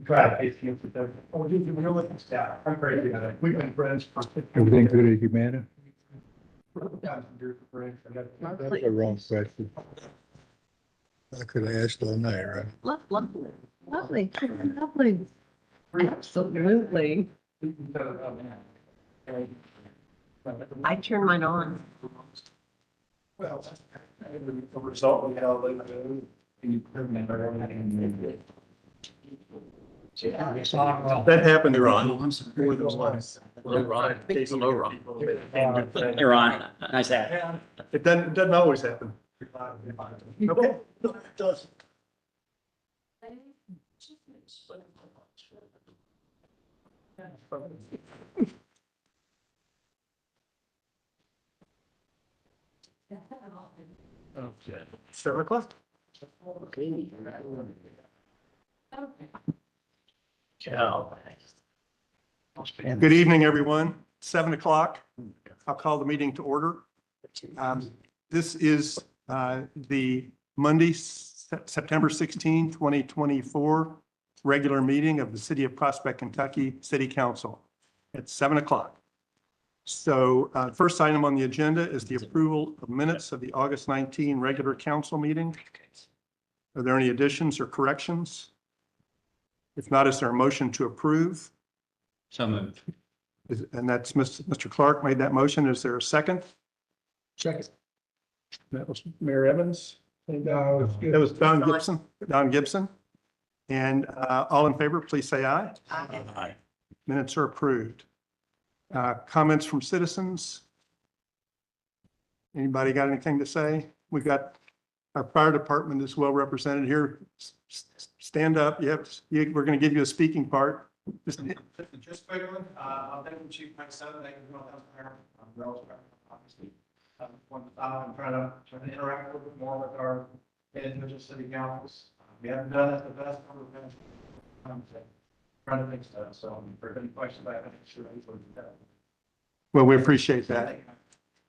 I'm crazy. We've been friends for. Everything good at Humana? Lovely. That's a wrong question. I could have asked all night, right? Lovely, lovely, lovely. Absolutely. I turn mine on. Well, the result we held. That happened. You're on. More than once. Hello, Ron. Hello, Ron. You're on. Nice hat. It doesn't always happen. Okay. Okay. 7 o'clock. Cal. Good evening, everyone. 7 o'clock. I'll call the meeting to order. This is the Monday, September 16, 2024, regular meeting of the City of Prospect, Kentucky City Council at 7 o'clock. So first item on the agenda is the approval of minutes of the August 19 regular council meeting. Are there any additions or corrections? If not, is there a motion to approve? So moved. And that's Mr. Clark made that motion. Is there a second? Second. That was Mayor Evans. No, That was Don Gibson. Don Gibson. And all in favor, please say aye. Aye. Minutes are approved. Comments from citizens? Anybody got anything to say? We've got our fire department is well represented here. Stand up. Yep, we're going to give you a speaking part. Just quick one, I'll thank the chief myself, thank you for all that, obviously. Want to stop and try to interact a little bit more with our individual city councils. We haven't done it the best, but we've been trying to fix that, so if there's any questions, I can sure we will do that. Well, we appreciate that.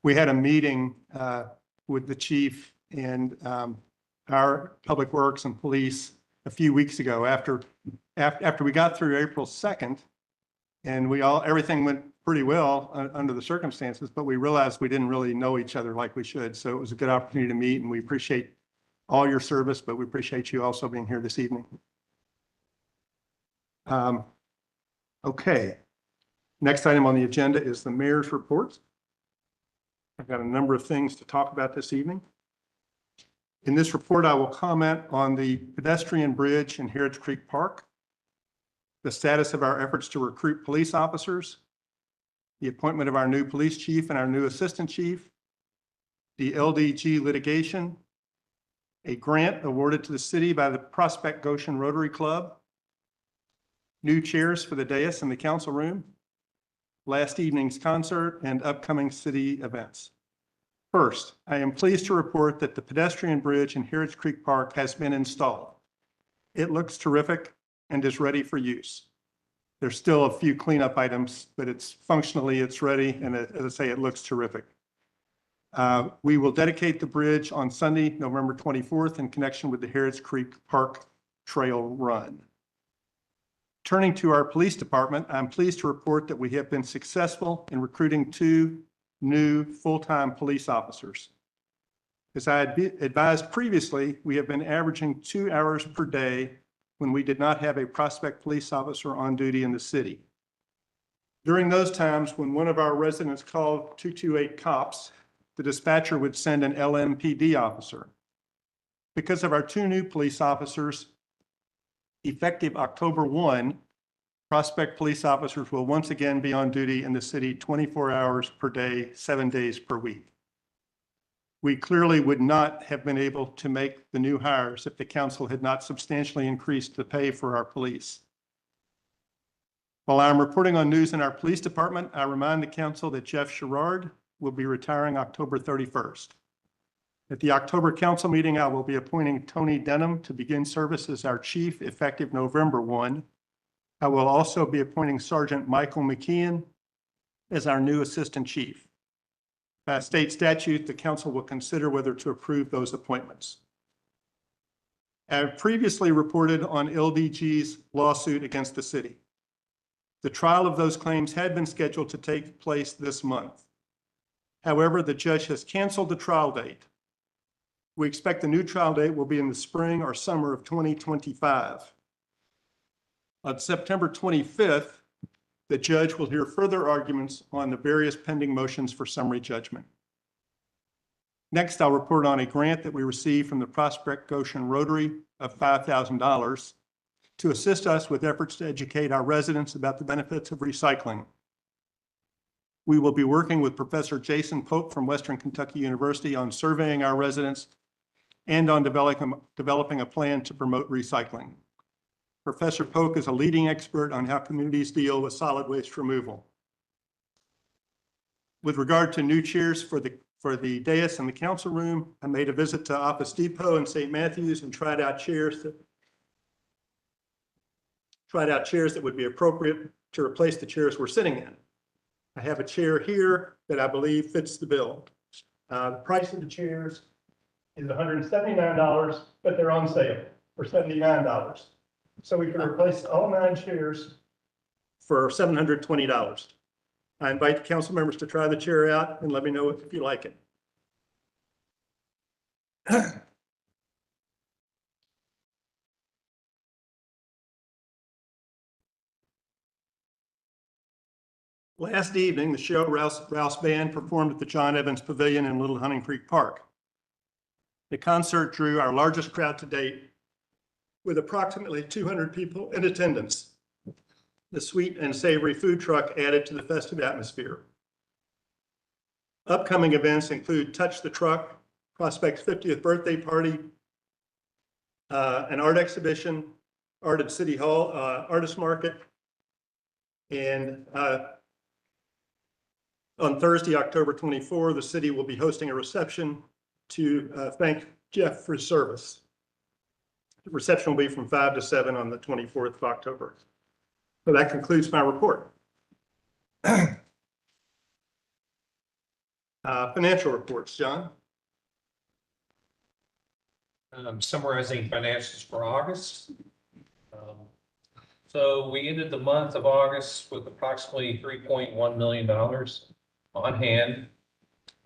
We had a meeting with the chief and our public works and police a few weeks ago after we got through April 2nd, and everything went pretty well under the circumstances, but we realized we didn't really know each other like we should. So it was a good opportunity to meet, and we appreciate all your service, but we appreciate you also being here this evening. Okay. Next item on the agenda is the mayor's report. I've got a number of things to talk about this evening. In this report, I will comment on the pedestrian bridge in Harrods Creek Park, the status of our efforts to recruit police officers, the appointment of our new police chief and our new assistant chief, the LDG litigation, a grant awarded to the city by the Prospect Goshen Rotary Club, new chairs for the dais in the council room, last evening's concert, and upcoming city events. First, I am pleased to report that the pedestrian bridge in Harrods Creek Park has been installed. It looks terrific and is ready for use. There's still a few cleanup items, but it's ready, and as I say, it looks terrific. We will dedicate the bridge on Sunday, November 24th, in connection with the Harrods Creek Park Trail Run. Turning to our police department, I'm pleased to report that we have been successful in recruiting 2 new full-time police officers. As I had advised previously, we have been averaging 2 hours per day when we did not have a Prospect police officer on duty in the city. During those times when one of our residents called 228 cops, the dispatcher would send an LMPD officer. Because of our 2 new police officers, effective October 1, Prospect police officers will once again be on duty in the city 24 hours per day, 7 days per week. We clearly would not have been able to make the new hires if the council had not substantially increased the pay for our police. While I'm reporting on news in our police department, I remind the council that Jeff Sherrard will be retiring October 31st. At the October council meeting, I will be appointing Tony Denham to begin service as our chief effective November 1. I will also be appointing Sergeant Michael McKeon as our new assistant chief. By state statute, the council will consider whether to approve those appointments. I have previously reported on LDG's lawsuit against the city. The trial of those claims had been scheduled to take place this month. However, the judge has canceled the trial date. We expect the new trial date will be in the spring or summer of 2025. On September 25th, the judge will hear further arguments on the various pending motions for summary judgment. Next, I'll report on a grant that we received from the Prospect Goshen Rotary of $5,000 to assist us with efforts to educate our residents about the benefits of recycling. We will be working with Professor Jason Pope from Western Kentucky University on surveying our residents and on developing a plan to promote recycling. Professor Pope is a leading expert on how communities deal with solid waste removal. With regard to new chairs for the dais and the council room, I made a visit to Office Depot in St. Matthews and tried out chairs that would be appropriate to replace the chairs we're sitting in. I have a chair here that I believe fits the bill. The price of the chairs is $179, but they're on sale for $79. So we can replace all 9 chairs for $720. I invite the council members to try the chair out and let me know if you like it. Last evening, the show Rouse Band performed at the John Evans Pavilion in Little Hunting Creek Park. The concert drew our largest crowd to date, with approximately 200 people in attendance. The sweet and savory food truck added to the festive atmosphere. Upcoming events include Touch the Truck, Prospect's 50th birthday party, an art exhibition, art at City Hall, artist market, and on Thursday, October 24, the city will be hosting a reception to thank Jeff for his service. The reception will be from 5 to 7 on the 24th of October. So that concludes my report. Financial reports, John. Summarizing financials for August. So we ended the month of August with approximately $3.1 million on hand.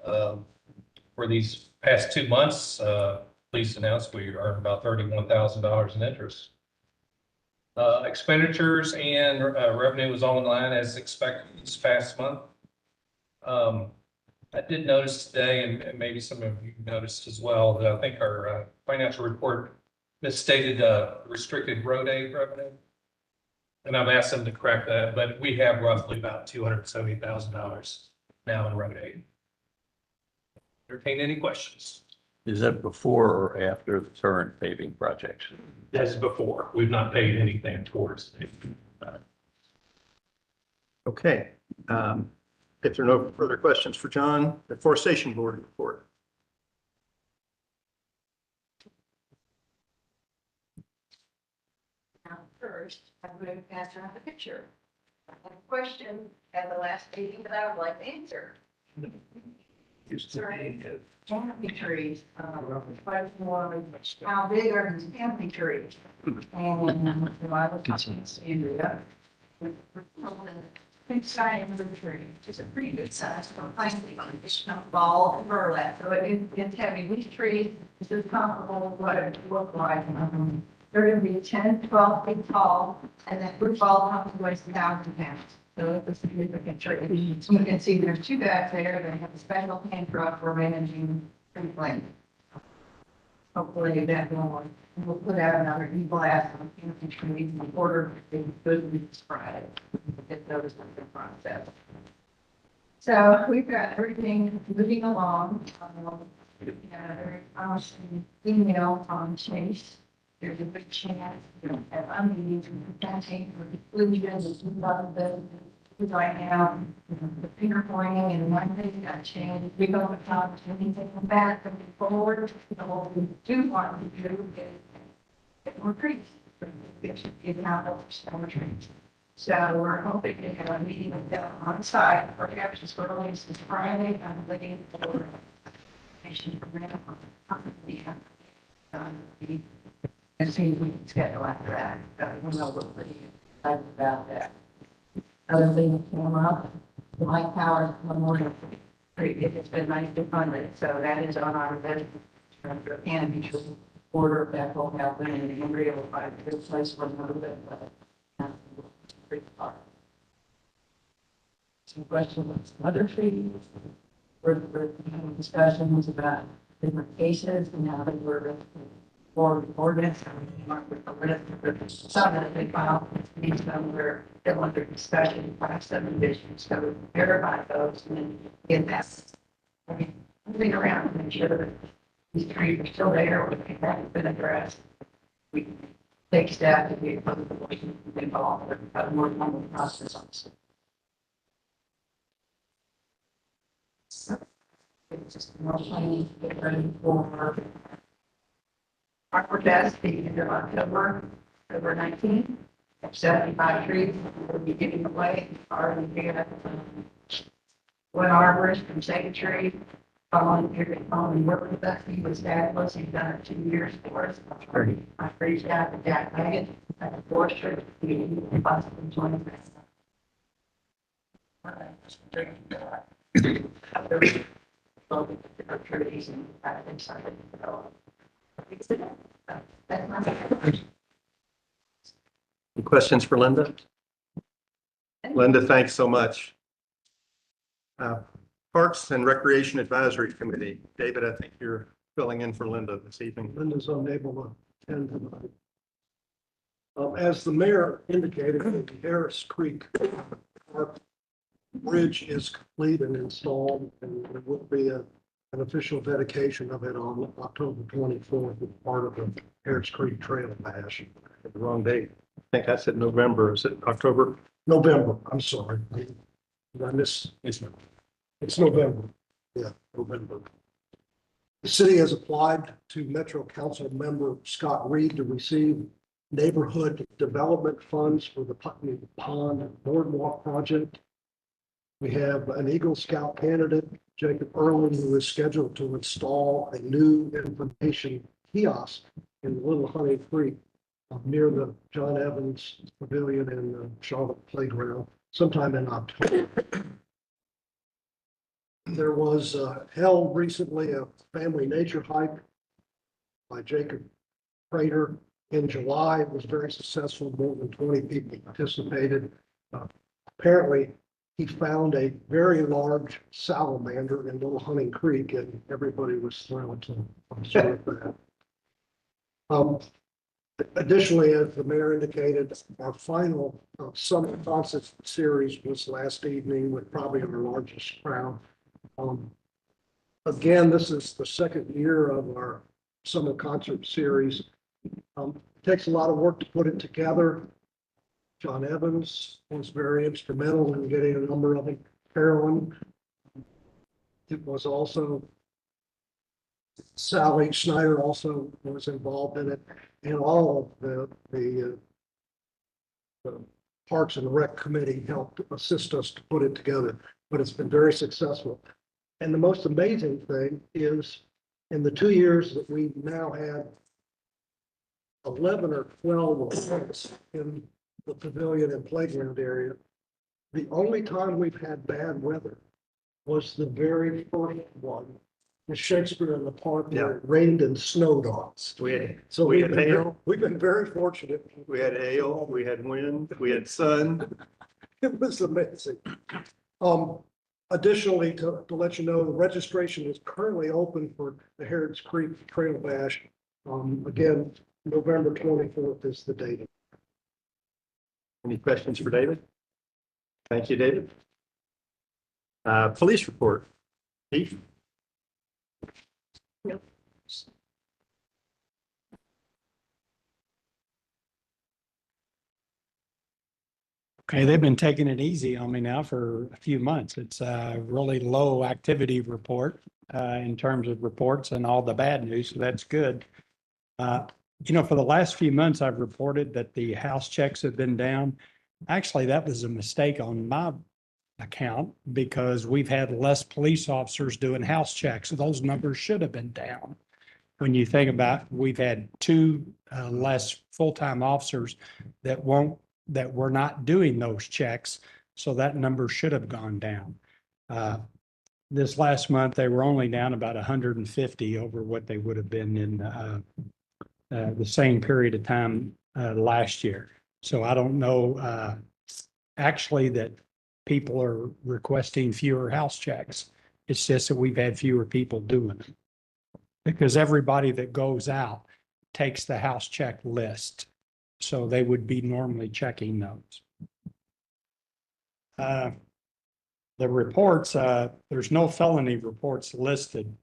For these past 2 months, please announce we earned about $31,000 in interest. Expenditures and revenue was all in line as expected this past month. I did notice today, and maybe some of you noticed as well, that I think our financial report misstated restricted road aid revenue. And I've asked them to correct that, but we have roughly about $270,000 now in road aid. Entertain any questions? Is that before or after the current paving projects? That's before. We've not paid anything towards it. Okay. If there are no further questions for John, the Forestation Board report. Now, first, I'm going to pass around the picture. I have a question at the last meeting that I would like to answer. Sorry. Canopy trees, question was, how big are these canopy trees? And I was talking to Andrea. Big size of the tree, it's a pretty good size for planting on it's not ball and burlap, so it's heavy. These trees, this is comparable to what it would look like. They're gonna be 10, 12 feet tall, and that roof all comes to weighs 1,000 pounds. So it's a significant tree. So you can see there's 2 guys there that have a special hand truck for managing tree planting. Hopefully that will, we'll put out another e-blast on canopy trees in order to good Friday. Get those in the process. So we've got everything moving along. We got a very promising email from Chase. There's a big chance we don't have unmeetings with the county for the inclusion of the right now. The finger pointing and one thing got changed. We don't have to anything back and forward. So what we do want to do is increase. It's not over summer trees. So we're hoping to have a meeting with them on site, perhaps as early as this Friday. I'm looking for information from them on the and see if we can schedule after that. We'll know we're pretty excited about that. Other things came up, the Mike Powers Memorial, it's been nicely funded, so that is on our list. And be sure to order that will happen and we're able to find a good place for a little bit, but pretty far. Some questions, other treaties, we're having discussions about different cases and how they were for ordinance. Some that they filed, some were still under discussion by subdivisions, so verify those and then get that. I mean, moving around and make sure that these trees are still there or they haven't been addressed. We take staff to be involved and more on the process on this. It's just more planning to get ready for our desk, the end of October 19th. 75 trees will be giving away. Already get one arborist from Second Tree following work with us. He was fabulous. He's done it 2 years for us. I reached out to Jack Megan at the forester. He possibly join trees and excited. That's my. Any questions for Linda? Linda, thanks so much. Parks and Recreation Advisory Committee. David, I think you're filling in for Linda this evening. Linda's unable to attend tonight. As the mayor indicated, the Harris Creek Park Bridge is complete and installed, and there will be an official dedication of it on October 24th, as part of the Harris Creek Trail Bash. The wrong date. I think I said November. Is it October? November, I'm sorry. Did I miss? It's November. Yeah, November. The city has applied to Metro Council member Scott Reed to receive neighborhood development funds for the Putney Pond Boardwalk project. We have an Eagle Scout candidate, Jacob Erlin, who is scheduled to install a new information kiosk in Little Honey Creek near the John Evans Pavilion and the Charlotte Playground sometime in October. There was held recently a family nature hike by Jacob Prater in July. It was very successful. More than 20 people participated. Apparently, he found a very large salamander in Little Honey Creek, and everybody was thrilled to observe that. Additionally, as the mayor indicated, our final summer concert series was last evening with probably our largest crowd. Again, this is the second year of our summer concert series. It takes a lot of work to put it together. John Evans was very instrumental in getting a number of them. Carolyn. It was also Sally Schneider also was involved in it, and all of the Parks and Rec Committee helped assist us to put it together, but it's been very successful. And the most amazing thing is in the 2 years that we've now had 11 or 12 events in the pavilion and playground area, the only time we've had bad weather was the very first one, the Shakespeare in the Park, where it rained and snowed on us. So we had hail. we've been very fortunate. We had hail, we had wind, we had sun. It was amazing. Additionally, to let you know, the registration is currently open for the Harris Creek Trail Bash. Again, November 24th is the date. Any questions for David? Thank you, David. Police report. Chief? Okay, they've been taking it easy on me now for a few months. It's a really low activity report in terms of reports and all the bad news, so that's good. You know, for the last few months, I've reported that the house checks have been down. Actually, that was a mistake on my account because we've had less police officers doing house checks. Those numbers should have been down. when you think about, we've had two less full-time officers that were not doing those checks. So that number should have gone down. This last month, they were only down about 150 over what they would have been in the same period of time last year. So I don't know actually that people are requesting fewer house checks. It's just that we've had fewer people doing it. Because everybody that goes out takes the house check list. So they would be normally checking those. The reports, there's no felony reports listed.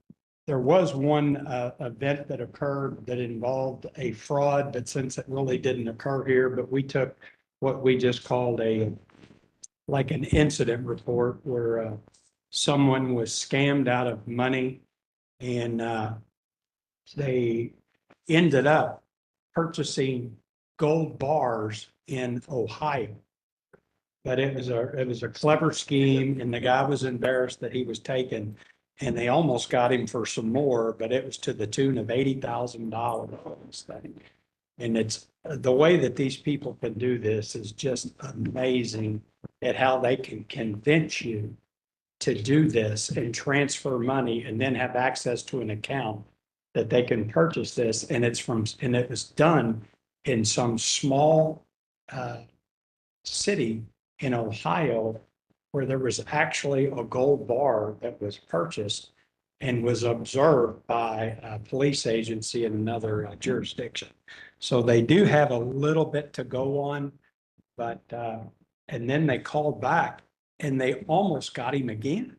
There was one event that occurred that involved a fraud, but since it really didn't occur here, but we took what we just called like an incident report where someone was scammed out of money and they ended up purchasing gold bars in Ohio. But it was a clever scheme and the guy was embarrassed that he was taken and they almost got him for some more, but it was to the tune of $80,000. And it's the way that these people can do this is just amazing at how they can convince you to do this and transfer money and then have access to an account that they can purchase this. And it was done in some small city in Ohio where there was actually a gold bar that was purchased and was observed by a police agency in another jurisdiction. So they do have a little bit to go on, but, and then they called back and they almost got him again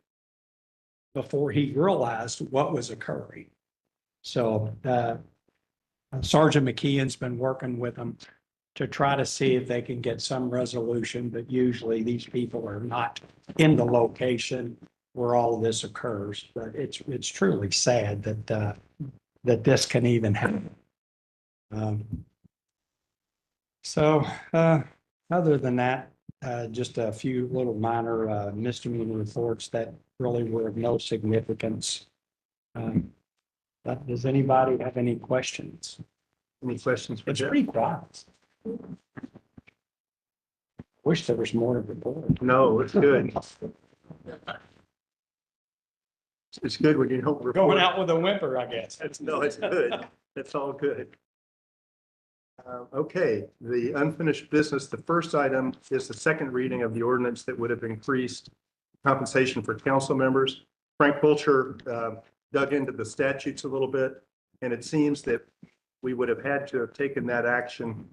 before he realized what was occurring. So Sergeant McKeon's been working with them to try to see if they can get some resolution, but usually these people are not in the location where all of this occurs. But it's truly sad that that this can even happen. Other than that, just a few little minor misdemeanor reports that really were of no significance. But does anybody have any questions? Any questions for It's Jeff? pretty quiet. Wish there was more to report. No, it's good. It's good when you don't report. Going out with a whimper, I guess. No, it's good. It's all good. Okay, the unfinished business, the first item is the second reading of the ordinance that would have increased compensation for council members. Frank Fulcher dug into the statutes a little bit, and it seems that we would have had to have taken that action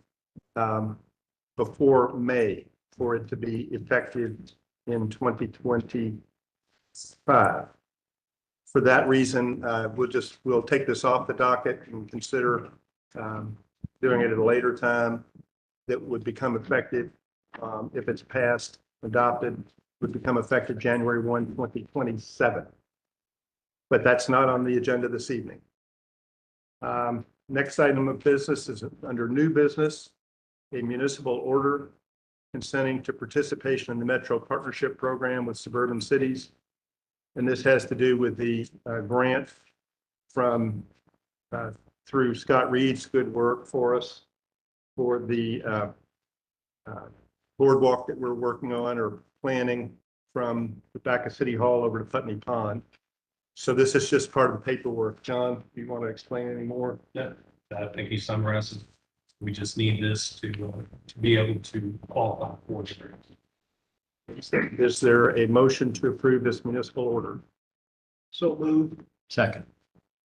before May for it to be effective in 2025. For that reason, we'll take this off the docket and consider doing it at a later time that would become effective, if it's passed, adopted, would become effective January 1, 2027. But that's not on the agenda this evening. Next item of business is under new business, a municipal order consenting to participation in the Metro Partnership Program with suburban cities. And this has to do with the grant from through Scott Reed's good work for us for the boardwalk that we're working on or planning from the back of City Hall over to Putney Pond. So this is just part of the paperwork. John, do you want to explain any more? Yeah, I think he summarizes. We just need this to be able to qualify for it. Is there a motion to approve this municipal order? So moved. Second.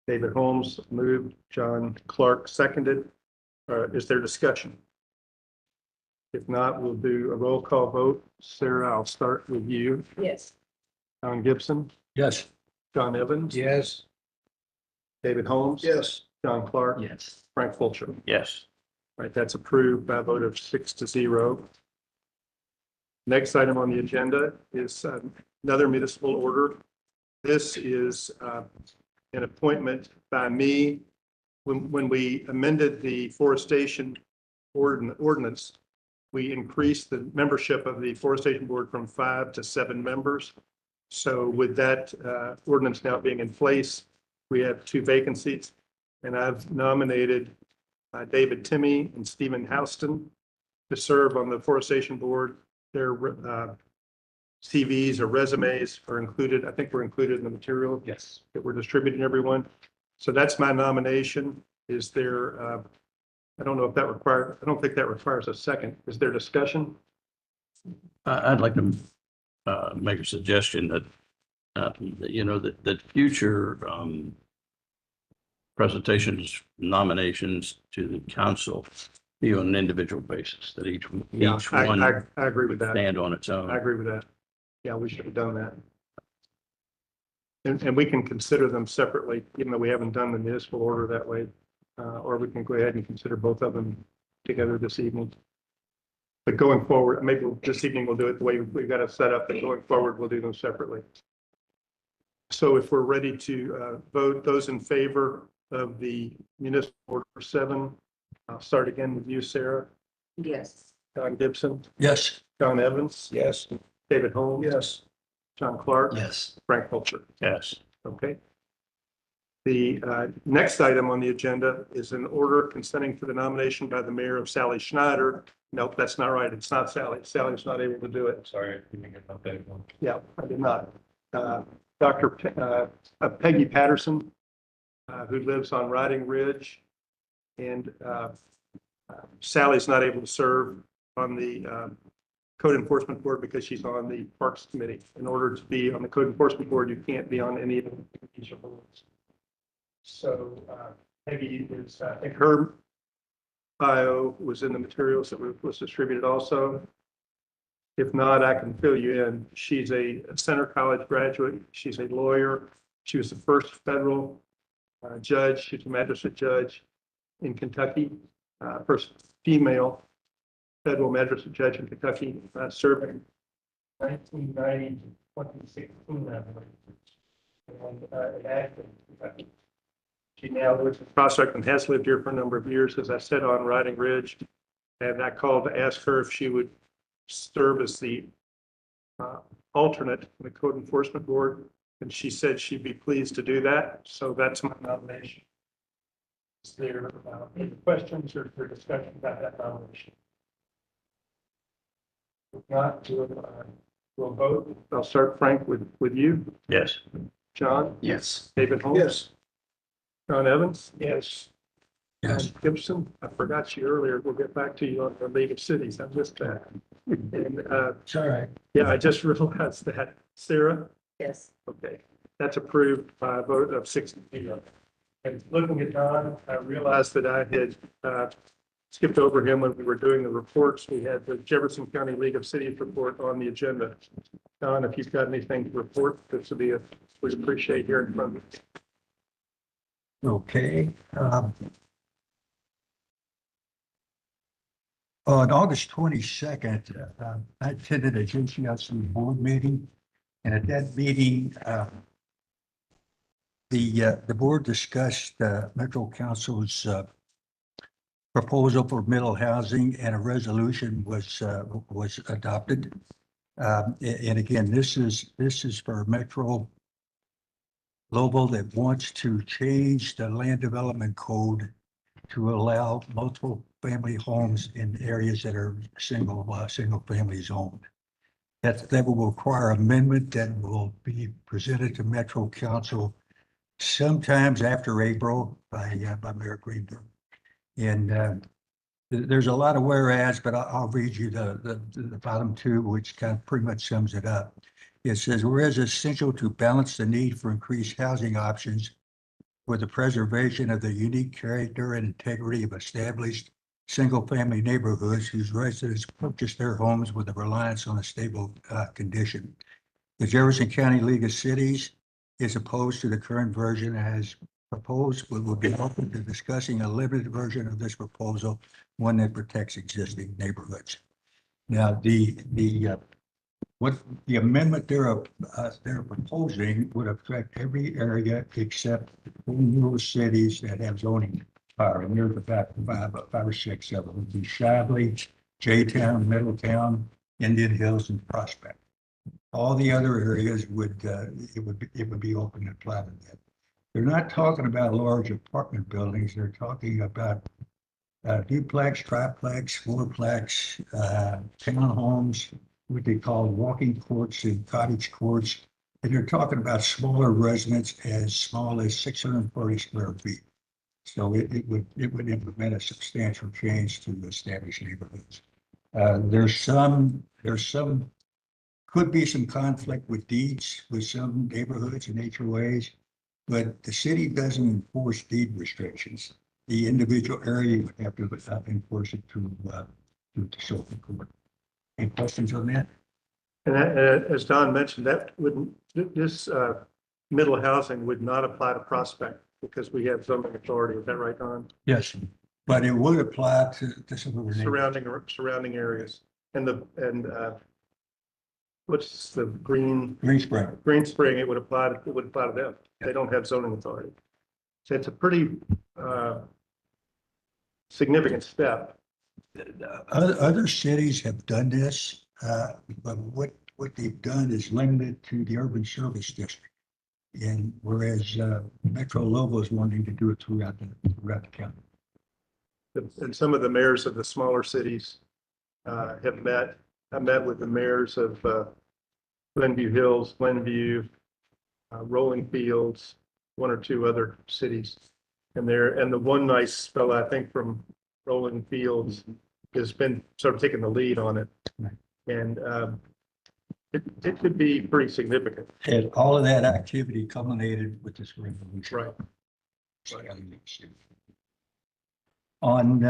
David Holmes moved, John Clark seconded. Is there discussion? If not, we'll do a roll call vote. Sarah, I'll start with you. Yes. John Gibson, Yes. John Evans, Yes. David Holmes. Yes. John Clark. Yes. Frank Fulcher. Yes. Right, that's approved by a vote of 6-0. Next item on the agenda is another municipal order. This is an appointment by me. When we amended the forestation ordinance, we increased the membership of the forestation board from 5 to 7 members. So with that ordinance now being in place, we have 2 vacancies. And I've nominated David Timmy and Stephen Houston to serve on the Forestation Board. Their CVs or resumes are included. I think we're included in the material Yes. that we're distributing to everyone. So that's my nomination. Is there, I don't know if that requires, I don't think that requires a second. Is there discussion? I'd like to make a suggestion that, that future presentations, nominations to the council be on an individual basis, that each one I agree with that. stand on its own. I agree with that. Yeah, we should have done that. And we can consider them separately, even though we haven't done the municipal order that way. Or we can go ahead and consider both of them together this evening. But going forward, maybe this evening we'll do it the way we've got it set up, but going forward, we'll do them separately. So if we're ready to vote, those in favor of the municipal order 7, I'll start again with you, Sarah. Yes. Don Gibson, Yes. John Evans, Yes. David Holmes. Yes. John Clark. Yes. Frank Fulcher. Yes. Okay. The next item on the agenda is an order consenting to the nomination by the mayor of Sally Schneider. Nope, that's not right. It's not Sally. Sally's not able to do it. Sorry, I didn't get that one. Yeah, I did not. Dr. Peggy Patterson, who lives on Riding Ridge. And Sally's not able to serve on the Code Enforcement Board because she's on the Parks Committee. In order to be on the Code Enforcement Board, you can't be on any of the committees or boards. So Peggy is, I think her bio was in the materials that was distributed also. If not, I can fill you in. She's a Center College graduate. She's a lawyer. She was the first federal judge. She's a magistrate judge in Kentucky, first female federal magistrate judge in Kentucky, serving 1990 to 2016, I believe. And in Ashland, Kentucky. She now lives in Prospect and has lived here for a number of years, as I said, on Riding Ridge. And I called to ask her if she would serve as the alternate in the Code Enforcement Board. And she said she'd be pleased to do that. So that's my nomination. Is there any questions or discussion about that nomination? If not, we'll vote. I'll start, Frank, with you. Yes. John? Yes. David Holmes? Yes. John Evans? Yes. Yes. John Gibson? I forgot you earlier. We'll get back to you on the League of Cities. I missed that. And It's all right. yeah, I just realized that. Sarah? Yes. Okay, that's approved by a vote of 6 to 0. And looking at Don, I realized that I had skipped over him when we were doing the reports. We had the Jefferson County League of Cities report on the agenda. Don, if you've got anything to report, this would be we'd appreciate hearing from you. Okay. On August 22nd, I attended a JCLC board meeting, and at that meeting, the board discussed Metro Council's proposal for middle housing, and a resolution was adopted. And again, this is for Metro Global that wants to change the land development code to allow multiple family homes in areas that are single family zoned. That will require amendment that will be presented to Metro Council sometimes after April by Mayor Greenberg. And there's a lot of whereas, but I'll read you the bottom two, which kind of pretty much sums it up. It says, whereas it's essential to balance the need for increased housing options with the preservation of the unique character and integrity of established single-family neighborhoods whose residents purchase their homes with a reliance on a stable condition. The Jefferson County League of Cities is opposed to the current version as proposed, but will be open to discussing a limited version of this proposal, one that protects existing neighborhoods. Now, what the amendment they're proposing would affect every area except rural cities that have zoning power. And there's about five or six of them. It would be Shively, J-Town, Middletown, Indian Hills, and Prospect. All the other areas would it would be open to apply to that. They're not talking about large apartment buildings. They're talking about duplex, triplex, fourplex, townhomes, what they call walking courts and cottage courts. And they're talking about smaller residents as small as 640 square feet. So it would implement a substantial change to the established neighborhoods. Could be some conflict with deeds with some neighborhoods and HOAs, but the city doesn't enforce deed restrictions. The individual area would have to enforce it through the social court. Any questions on that? And that, as Don mentioned, that wouldn't, this middle housing would not apply to Prospect because we have zoning authority. Is that right, Don? Yes, but it would apply to some of the Surrounding areas. And what's the Green Greenspring. Spring, it would apply to them. They don't have zoning authority. So it's a pretty significant step. Other cities have done this, but what they've done is limited to the urban service district. And whereas Metro Lobo is wanting to do it throughout the county. And some of the mayors of the smaller cities have met. I met with the mayors of Glenview Hills, Glenview, Rolling Fields, one or two other cities. And the one nice fellow, I think, from Rolling Fields has been sort of taking the lead on it. Right. And it could be pretty significant. And all of that activity culminated with this resolution. Right. On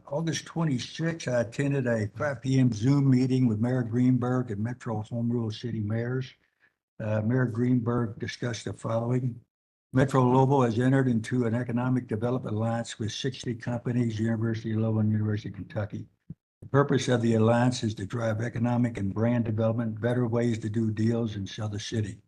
August 26th, I attended a 5 p.m. Zoom meeting with Mayor Greenberg and Metro Home Rule City mayors. Mayor Greenberg discussed the following. Metro Lobo has entered into an economic development alliance with 60 companies, University of Lobo and University of Kentucky. The purpose of the alliance is to drive economic and brand development, better ways to do deals and sell the city.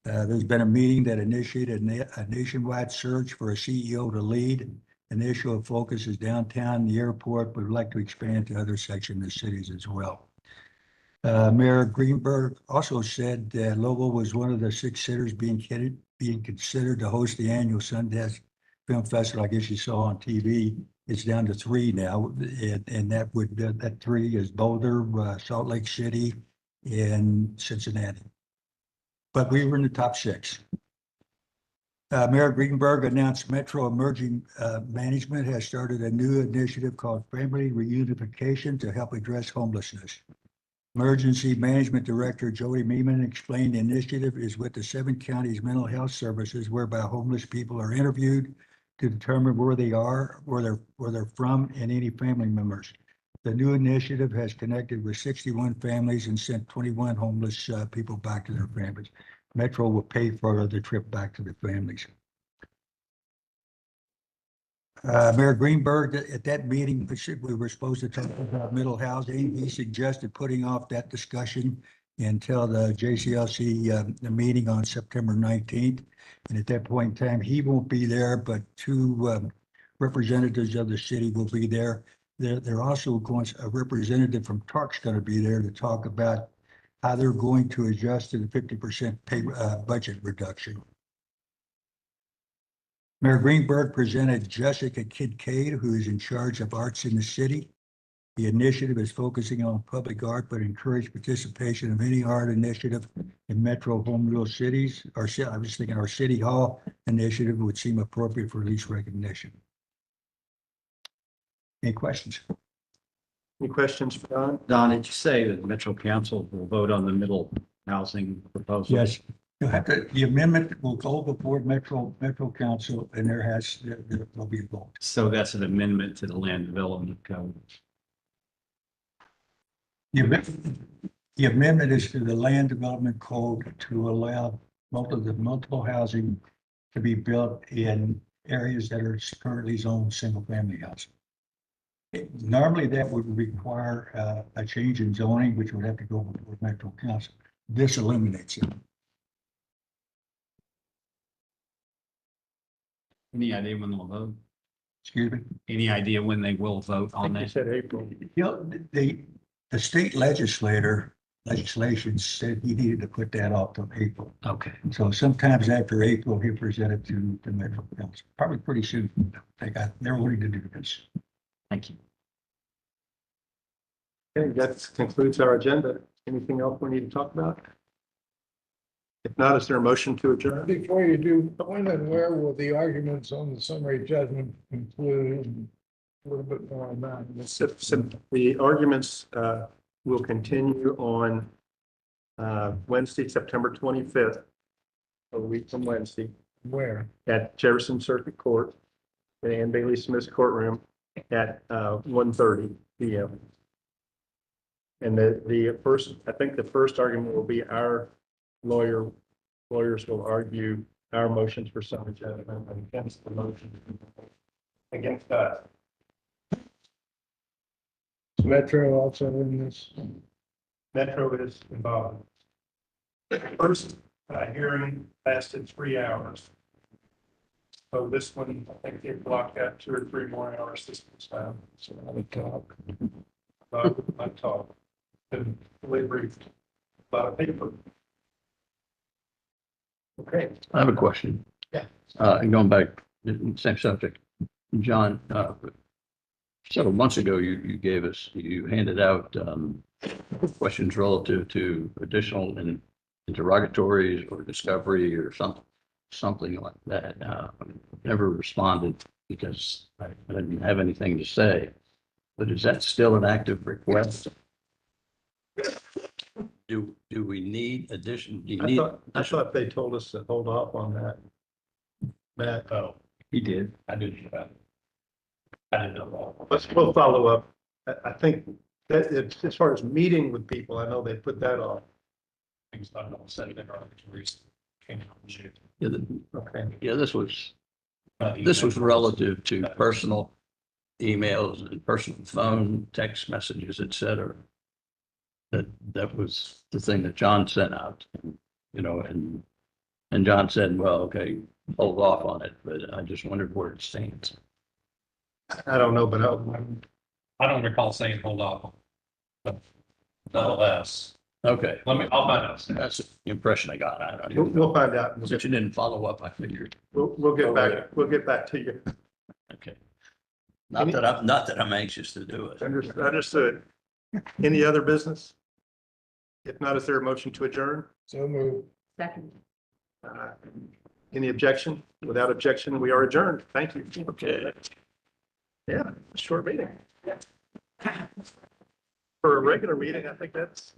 There's been a meeting that initiated a nationwide search for a CEO to lead. Initial focus is downtown, the airport, but we'd like to expand to other sections of the cities as well. Mayor Greenberg also said that Lobo was one of the 6 cities being considered to host the annual Sundance Film Festival. I guess you saw on TV. It's down to 3 now, and that 3 is Boulder, Salt Lake City, and Cincinnati. But we were in the top 6. Mayor Greenberg announced Metro Emerging Management has started a new initiative called Family Reunification to help address homelessness. Emergency Management Director Jody Meeman explained the initiative is with the 7 counties mental health services whereby homeless people are interviewed to determine where they are, where they're from, and any family members. The new initiative has connected with 61 families and sent 21 homeless people back to their families. Metro will pay for the trip back to the families. Mayor Greenberg, at that meeting, we were supposed to talk about middle housing. He suggested putting off that discussion until the JCLC the meeting on September 19th. And at that point in time, he won't be there, but 2 representatives of the city will be there. They're also going, a representative from TARC's going to be there to talk about how they're going to adjust to the 50% pay budget reduction. Mayor Greenberg presented Jessica Kincaid, who is in charge of arts in the city. The initiative is focusing on public art, but encourage participation of any art initiative in Metro Home Rule cities. I was thinking our City Hall initiative would seem appropriate for at least recognition. Any questions? Any questions for Don? Don, did you say that Metro Council will vote on the middle housing proposal? Yes. You'll have to, the amendment will go before Metro Council, and there will be a vote. So that's an amendment to the land development code. The amendment is to the land development code to allow multiple housing to be built in areas that are currently zoned single family housing. Normally that would require a change in zoning, which would have to go before Metro Council. This eliminates it. Any idea when they'll vote? Excuse me? Any idea when they will vote I on think you that? said April. You know, the state legislator legislation said he needed to put that off till April. Okay. So sometimes after April, he'll present it to the Metro Council, probably pretty soon. They're willing to do this. Thank you. Okay, that concludes our agenda. Anything else we need to talk about? If not, is there a motion to adjourn? Before you do, when and where will the arguments on the summary judgment conclude? A little bit more on that. The arguments will continue on Wednesday, September 25th, a week from Wednesday, Where? at Jefferson Circuit Court, in Ann Bailey Smith's courtroom at 1:30 p.m. And the first, I think the first argument will be our lawyers will argue our motions for summary judgment against the motion against us. Metro also in this. Metro is involved. First hearing lasted 3 hours. So this one, I think they blocked out 2 or 3 more hours this time. So I would talk. I talk. And fully briefed. A lot of paper. Okay. I have a question. Yeah. Going back, same subject. John, several months ago, you gave us, you handed out questions relative to additional interrogatories or discovery or something like that. Never responded because I didn't have anything to say. But is that still an active request? Do we need addition? Do you need? I thought they told us to hold off on that. Matt, Oh, he did. I didn't. I didn't know. we'll follow up. I think that as far as meeting with people, I know they put that off. Things not all said in our injuries. Yeah, Okay. yeah, this was relative to personal emails and personal phone, text messages, et cetera. That was the thing that John sent out, you know, and John said, well, okay, hold off on it, but I just wondered where it stands. I don't know, but I don't recall saying hold off. But nonetheless, Okay, I'll find out. that's the impression I got. I don't even know. we'll find out. Since you didn't follow up, I figured, We'll get back. We'll get back to you. okay. Not that I'm anxious to do it. Understood. Any other business? If not, is there a motion to adjourn? So moved. Second. Any objection? Without objection, we are adjourned. Thank you. Okay. Yeah, short meeting. For a regular meeting, I think that's.